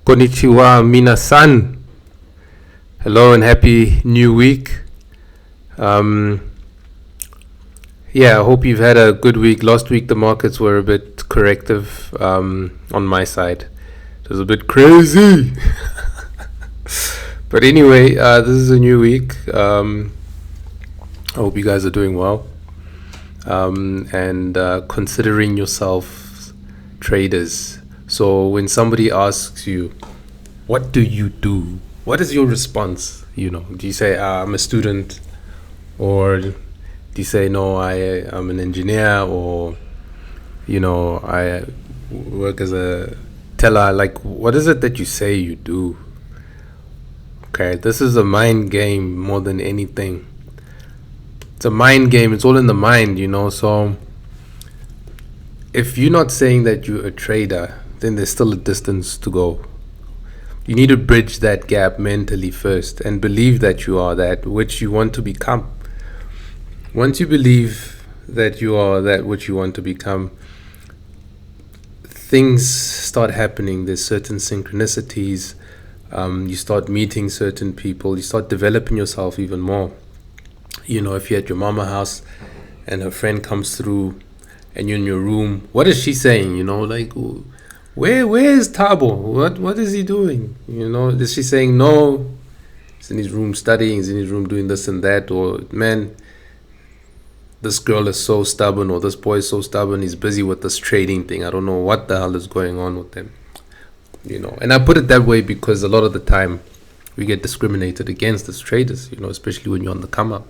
Konnichiwa minasan. Hello and happy new week. Yeah, I hope you've had a good week. Last week the markets were a bit corrective on my side. It was a bit crazy. But anyway, this is a new week. I hope you guys are doing well. And considering yourselves traders. So when somebody asks you, what do you do? What is your response? Do you say, I'm a student? Or do you say, no, I'm an engineer? Or, I work as a teller? Like, what is it that you say you do? Okay, this is a mind game more than anything. It's a mind game. It's all in the mind, So if you're not saying that you're a trader, then there's still a distance to go. You need to bridge that gap mentally first and believe that you are that which you want to become. Once you believe that you are that which you want to become, things start happening. There's certain synchronicities. You start meeting certain people. You start developing yourself even more. If you're at your mama house and her friend comes through and you're in your room, what is she saying? Like, where is Tabo? What is he doing? Is she saying, no, he's in his room studying, he's in his room doing this and that, or man, this girl is so stubborn, or this boy is so stubborn, he's busy with this trading thing. I don't know what the hell is going on with them. And I put it that way because a lot of the time we get discriminated against as traders, especially when you're on the come up.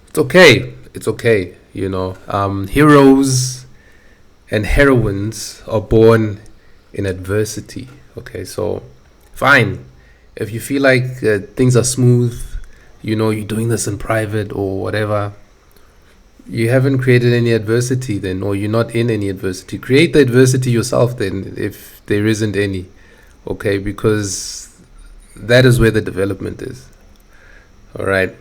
It's okay. Heroes and heroines are born in adversity. Okay, so fine. If you feel like things are smooth, you're doing this in private or whatever, you haven't created any adversity then, or you're not in any adversity. Create the adversity yourself then, if there isn't any. Okay, because that is where the development is. All right.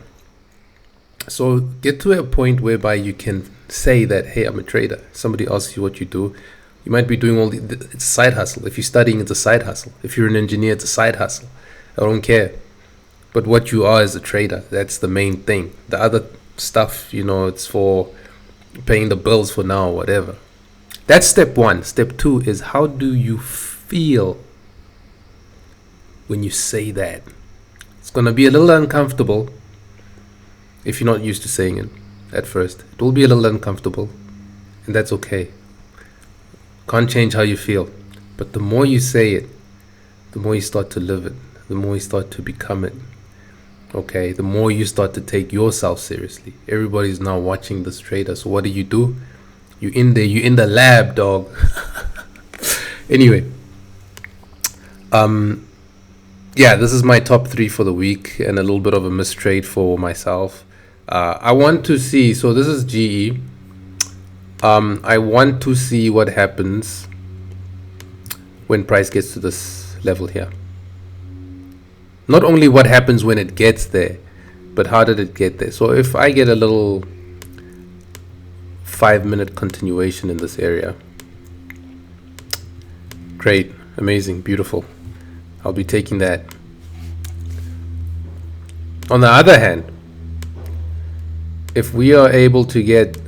So get to a point whereby you can say that, hey, I'm a trader. Somebody asks you what you do. You might be doing it's a side hustle. If you're studying, it's a side hustle. If you're an engineer, it's a side hustle. I don't care. But what you are is a trader. That's the main thing. The other stuff, it's for paying the bills for now or whatever. That's step one. Step two is, how do you feel when you say that? It's going to be a little uncomfortable. If you're not used to saying it at first, it will be a little uncomfortable, and that's okay. Can't change how you feel, but the more you say it, the more you start to live it, the more you start to become it. Okay, the more you start to take yourself seriously. Everybody's now watching this trader, so what do? You in there, you in the lab, dog. Anyway, yeah, this is my top 3 for the week, and a little bit of a mistrade for myself. I want to see, so this is GE. I want to see what happens when price gets to this level here. Not only what happens when it gets there, but how did it get there? So if I get a little 5-minute continuation in this area, great, amazing, beautiful. I'll be taking that. On the other hand, if we are able to get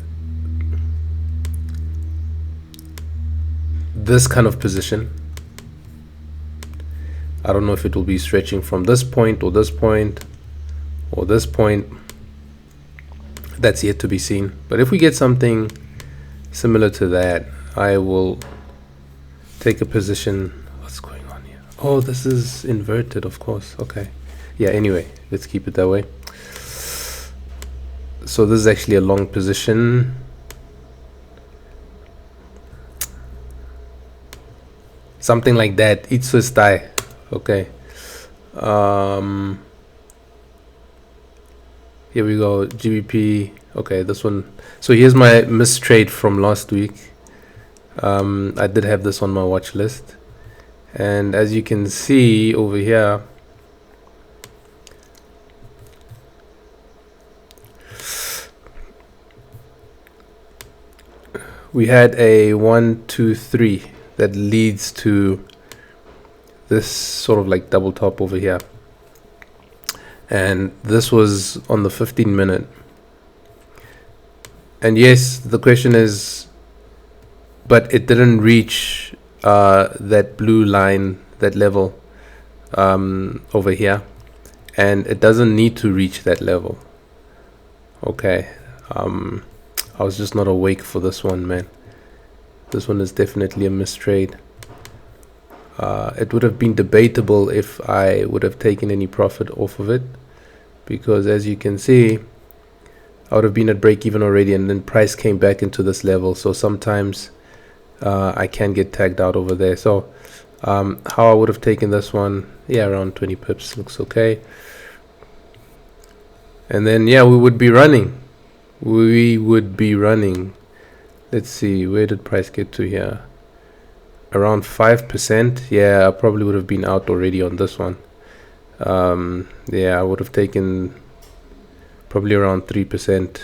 this kind of position, I don't know if it will be stretching from this point or this point or this point. That's yet to be seen. But if we get something similar to that, I will take a position. What's going on here? Oh, this is inverted, of course. Okay. Yeah, anyway, let's keep it that way. So this is actually a long position. Something like that. It's Swiss tie. Okay. Here we go. GBP. Okay, this one. So here's my mistrade from last week. I did have this on my watch list. And as you can see over here, we had a 1, 2, 3 that leads to this sort of like double top over here, and this was on the 15-minute. And yes, the question is, but it didn't reach that blue line, that level over here, and it doesn't need to reach that level. Okay, I was just not awake for this one, man. This one is definitely a mistrade. It would have been debatable if I would have taken any profit off of it, because as you can see, I would have been at break even already, and then price came back into this level. So sometimes I can get tagged out over there. So how I would have taken this one, yeah, around 20 pips looks okay. And then yeah, we would be running. Let's see, where did price get to here? Around 5%. Yeah, I probably would have been out already on this one. Yeah, I would have taken probably around 3%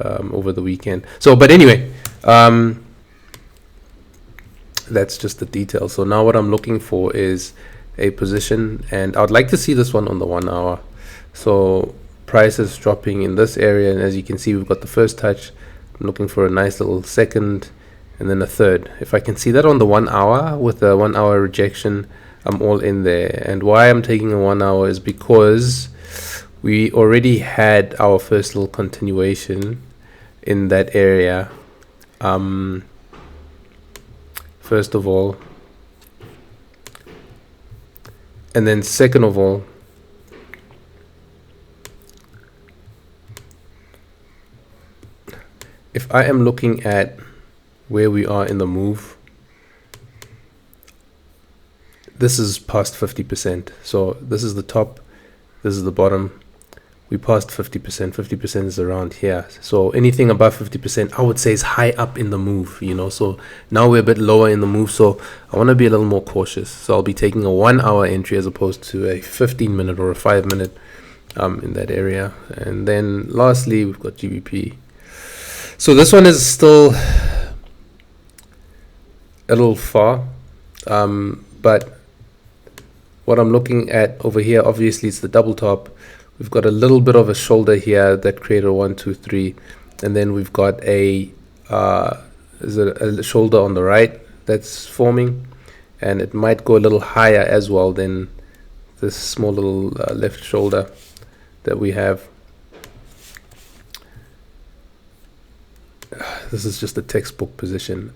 over the weekend. So, but anyway, that's just the detail. So now what I'm looking for is a position, and I would like to see this one on the 1 hour. So price is dropping in this area, and as you can see, we've got the first touch. I'm looking for a nice little second and then a third. If I can see that on the 1 hour with a 1 hour rejection, I'm all in there. And why I'm taking a 1 hour is because we already had our first little continuation in that area. First of all, and then second of all, if I am looking at where we are in the move, this is past 50%. So this is the top, this is the bottom. We passed 50%. 50% is around here. So anything above 50%, I would say, is high up in the move, you know. So now we're a bit lower in the move. So I want to be a little more cautious. So I'll be taking a 1 hour entry as opposed to a 15-minute or a 5-minute in that area. And then lastly, we've got GBP. So this one is still a little far, but what I'm looking at over here, obviously it's the double top. We've got a little bit of a shoulder here that created a 1, 2, 3, and then we've got a shoulder on the right that's forming, and it might go a little higher as well than this small little left shoulder that we have. This is just a textbook position.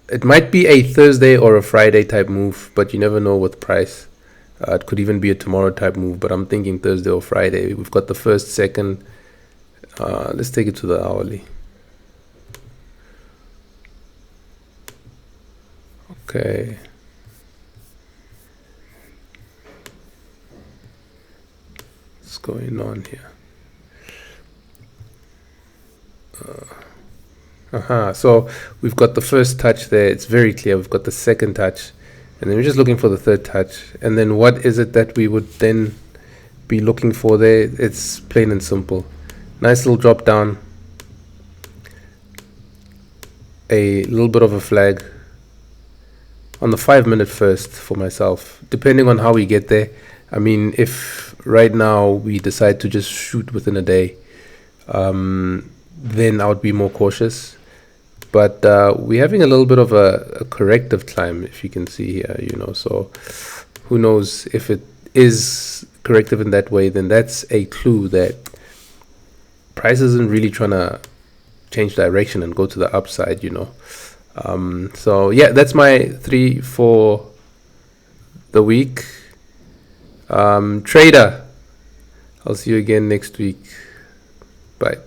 It might be a Thursday or a Friday type move, but you never know with price. It could even be a tomorrow type move, but I'm thinking Thursday or Friday. We've got the first, second. Let's take it to the hourly. Okay. What's going on here? So we've got the first touch there. It's very clear. We've got the second touch, and then we're just looking for the third touch. And then what is it that we would then be looking for there? It's plain and simple. Nice little drop down, a little bit of a flag on the 5-minute first for myself, depending on how we get there. I mean, if right now we decide to just shoot within a day, then I would be more cautious. But we're having a little bit of a corrective climb, if you can see here, you know. So who knows, if it is corrective in that way, then that's a clue that price isn't really trying to change direction and go to the upside, you know. So yeah, that's my 3 for the week. Trader, I'll see you again next week. Bye.